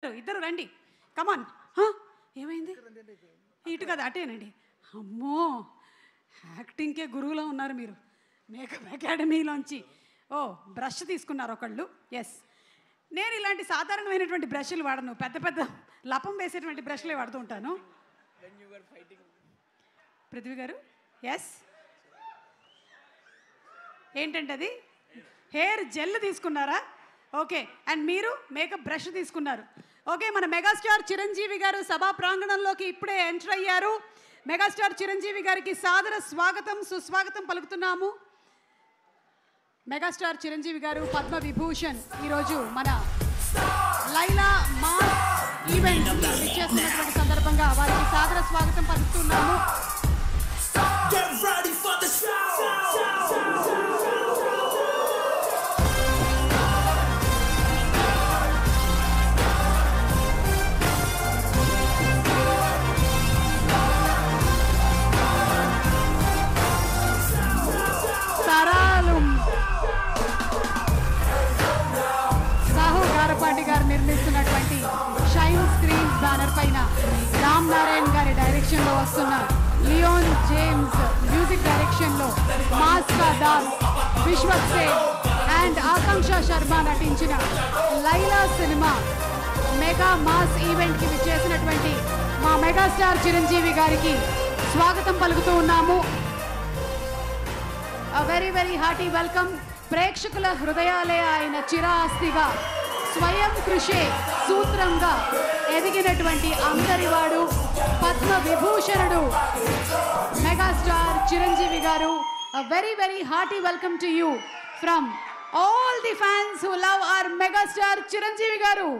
ఇద్దరు రండి, కమాన్. ఏమైంది? ఇటు కదా, అటేనండి. అమ్మో, యాక్టింగ్కే గురువులో ఉన్నారు మీరు. మేకప్ అకాడమీలోంచి బ్రష్ తీసుకున్నారు ఒకళ్ళు. ఎస్, నేను ఇలాంటి సాధారణమైనటువంటి బ్రష్లు వాడను, పెద్ద పెద్ద లపం వేసేటువంటి బ్రష్లే వాడుతూ ఉంటాను. పృథ్వీ గారు, ఎస్, ఏంటంటే అది హెయిర్ జెల్ తీసుకున్నారా? ఓకే, అండ్ మీరు మేకప్ బ్రష్ తీసుకున్నారు. ఓకే, మన మెగాస్టార్ చిరంజీవి గారు సభా ప్రాంగణంలోకి ఇప్పుడే ఎంటర్ అయ్యారు. మెగాస్టార్ చిరంజీవి గారికి సాదర స్వాగతం సుస్వాగతం పలుకుతున్నాము. మెగాస్టార్ చిరంజీవి గారు పద్మ విభూషణ్ ఈరోజు మన లైలా మాస్ ఈవెంట్ ఇచ్చేస్తున్నటువంటి సందర్భంగా వారికి సాదర స్వాగతం పలుకుతున్నాము. సాహు గారపాటి గారు నిర్మిస్తున్నటువంటి షైన్ స్క్రీన్స్ బ్యానర్ పైన రామ్ నారాయణ్ గారి డైరెక్షన్లో వస్తున్న లియోన్ జేమ్స్ మ్యూజిక్ డైరెక్షన్లో మాస్ కా దాస్, విశ్వక్ సేన్ అండ్ ఆకాంక్ష శర్మ నటించిన లైలా సినిమా మెగా మాస్ ఈవెంట్కి విచ్చేసినటువంటి మా మెగాస్టార్ చిరంజీవి గారికి స్వాగతం పలుకుతూ ఉన్నాము. Very very hearty welcome. ప్రేక్షకుల హృదయాలే ఆయన చిరాస్తిగా స్వయం కృషే సూత్రంగా ఎదిగినటువంటి అందరివాడు పద్మ విభూషణుడు మెగాస్టార్ చిరంజీవి గారు. Very very hearty welcome to you from all the fans who love our megastar Chiranjeevi గారు.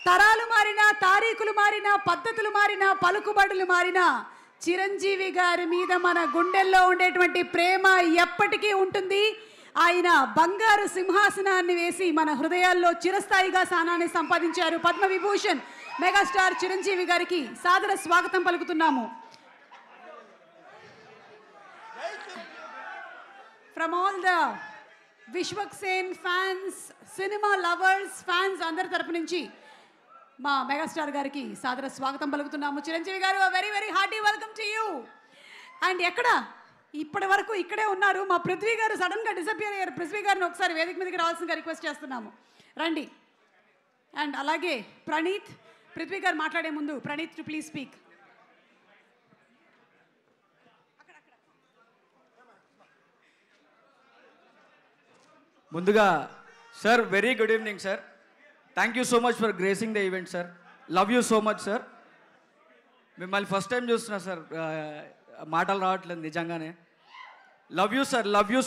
తరాలు మారినా, తారీఖులు మారినా, పద్ధతులు మారినా, పలుకుబడులు మారినా, చిరంజీవి గారి మీద మన గుండెల్లో ఉండేటువంటి ప్రేమ ఎప్పటికీ ఉంటుంది. ఆయన బంగారు సింహాసనాన్ని వేసి మన హృదయాల్లో చిరస్థాయిగా స్థానాన్ని సంపాదించారు. పద్మ విభూషణ్ మెగాస్టార్ చిరంజీవి గారికి సాదర స్వాగతం పలుకుతున్నాము. From all the Vishwak Sen fans, cinema lovers, fans అందరి తరపు నుంచి మా మెగాస్టార్ గారికి సాదర స్వాగతం పలుకుతున్నాము. చిరంజీవి గారు, very very hearty welcome to you. And ఎక్కడ ఇప్పటి వరకు ఇక్కడే ఉన్నారు మా పృథ్వీ గారు, సడన్గా డిసపియర్ అయ్యారు. పృథ్వీ గారిని ఒకసారి వేదిక మీదకి రావాల్సిందిగా రిక్వెస్ట్ చేస్తున్నాము, రండి. అండ్ అలాగే ప్రణీత్, పృథ్వీ గారు మాట్లాడే ముందు ప్రణీత్ టు ప్లీజ్ స్పీక్. ముందుగా sir, very good evening sir. Thank you so much for gracing the event sir. Love you so much sir. మిమ్మల్ని ఫస్ట్ టైం చూస్తున్నా సార్, మాటలు రావట్లేదు నిజంగానే. Love you sir, love you.